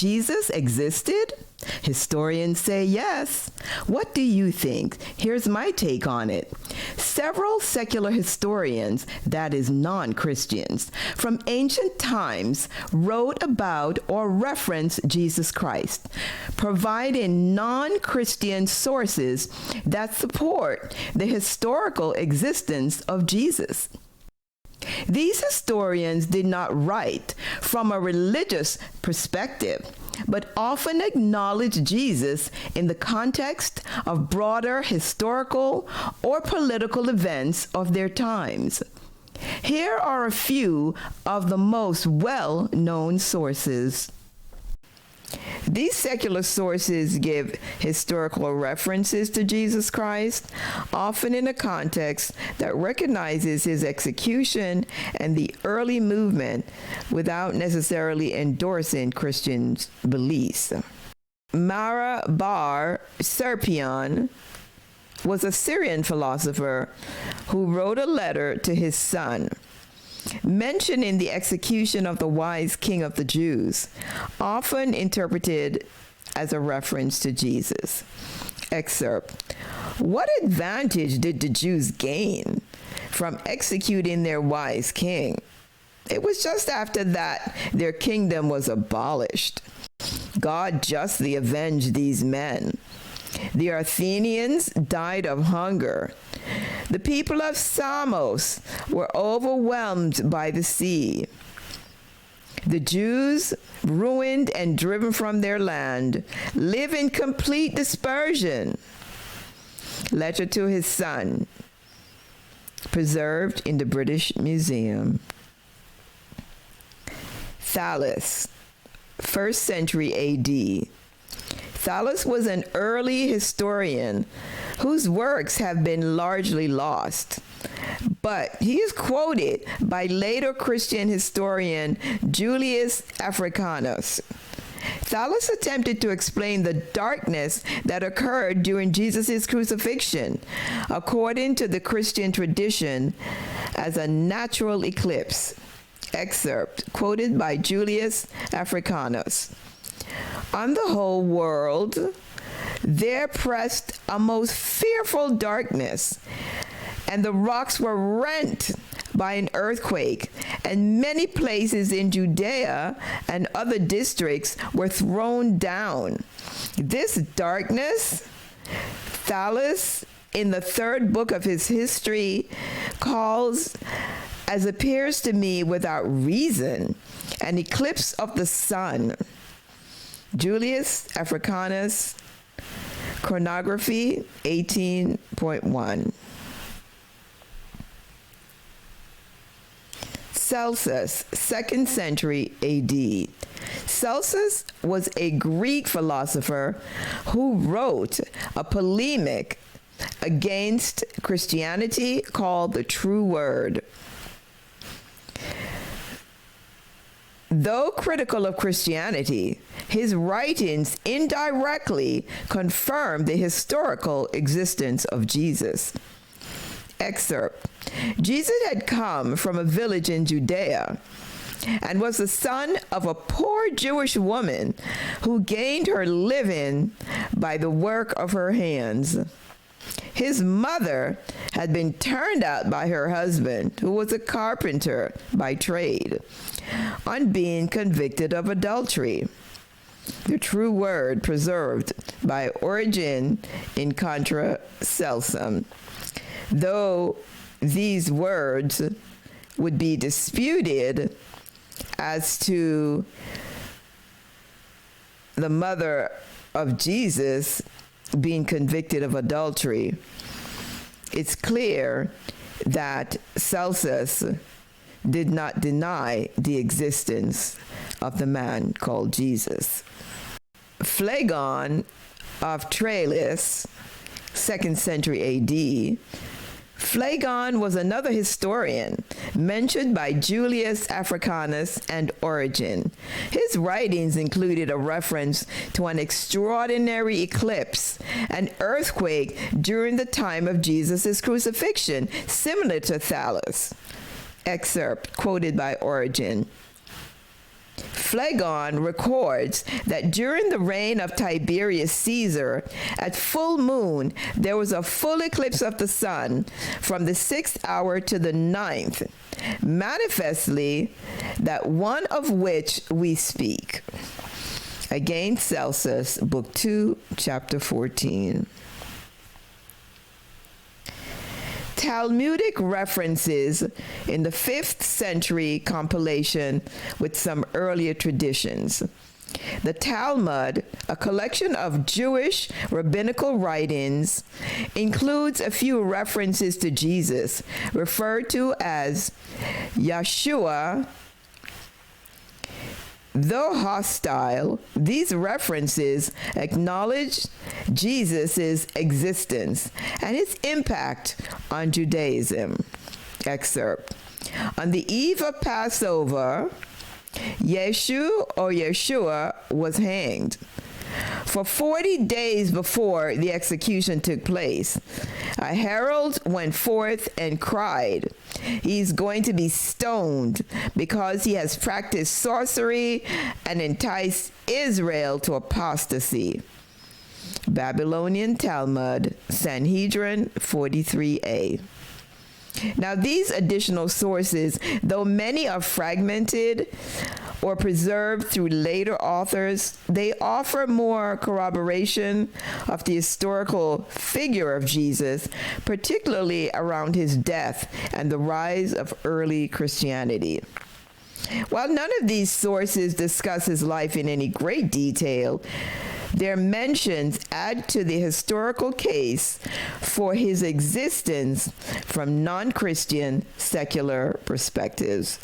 Jesus existed? Historians say yes. What do you think? Here's my take on it. Several secular historians, that is non-Christians, from ancient times wrote about or referenced Jesus Christ, providing non-Christian sources that support the historical existence of Jesus. These historians did not write from a religious perspective, but often acknowledged Jesus in the context of broader historical or political events of their times. Here are a few of the most well-known sources. These secular sources give historical references to Jesus Christ, often in a context that recognizes his execution and the early movement without necessarily endorsing Christians' beliefs. Mara bar Serpion was a Syrian philosopher who wrote a letter to his son, mentioning the execution of the wise king of the Jews, often interpreted as a reference to Jesus. Excerpt: "What advantage did the Jews gain from executing their wise king? It was just after that their kingdom was abolished. God justly avenged these men. The Athenians died of hunger. The people of Samos were overwhelmed by the sea. The Jews, ruined and driven from their land, live in complete dispersion." Letter to his son, preserved in the British Museum. Thallus, 1st century AD. Thallus was an early historian whose works have been largely lost, but he is quoted by later Christian historian Julius Africanus. Thallus attempted to explain the darkness that occurred during Jesus' crucifixion, according to the Christian tradition, as a natural eclipse. Excerpt, quoted by Julius Africanus. "On the whole world, there pressed a most fearful darkness, and the rocks were rent by an earthquake, and many places in Judea and other districts were thrown down. This darkness, Thallus, in the 3rd book of his history, calls, as appears to me without reason, an eclipse of the sun." Julius Africanus, Chronography 18.1. Celsus, 2nd century AD. Celsus was a Greek philosopher who wrote a polemic against Christianity called The True Word. Though critical of Christianity, his writings indirectly confirm the historical existence of Jesus. Excerpt: "Jesus had come from a village in Judea and was the son of a poor Jewish woman who gained her living by the work of her hands. His mother had been turned out by her husband, who was a carpenter by trade, on being convicted of adultery." The True Word, preserved by Origen in Contra Celsum. Though these words would be disputed as to the mother of Jesus being convicted of adultery, it's clear that Celsus did not deny the existence of the man called Jesus. Phlegon of Tralles, 2nd century AD. Phlegon was another historian mentioned by Julius Africanus and Origen. His writings included a reference to an extraordinary eclipse, an earthquake during the time of Jesus' crucifixion, similar to Thallus. Excerpt, quoted by Origen. Phlegon records that during the reign of Tiberius Caesar, at full moon, there was a full eclipse of the sun from the 6th hour to the 9th, manifestly that one of which we speak. Again, Celsus, Book 2, Chapter 14. Talmudic references in the 5th century compilation with some earlier traditions. The Talmud, a collection of Jewish rabbinical writings, includes a few references to Jesus, referred to as Yeshua. Though hostile, these references acknowledge Jesus' existence and his impact on Judaism. Excerpt. On the eve of Passover, Yeshua was hanged. For 40 days before the execution took place, a herald went forth and cried, "He's going to be stoned because he has practiced sorcery and enticed Israel to apostasy." Babylonian Talmud, Sanhedrin 43a. Now, these additional sources, though many are fragmented or preserved through later authors, they offer more corroboration of the historical figure of Jesus, particularly around his death and the rise of early Christianity. While none of these sources discuss his life in any great detail, their mentions add to the historical case for his existence from non-Christian secular perspectives.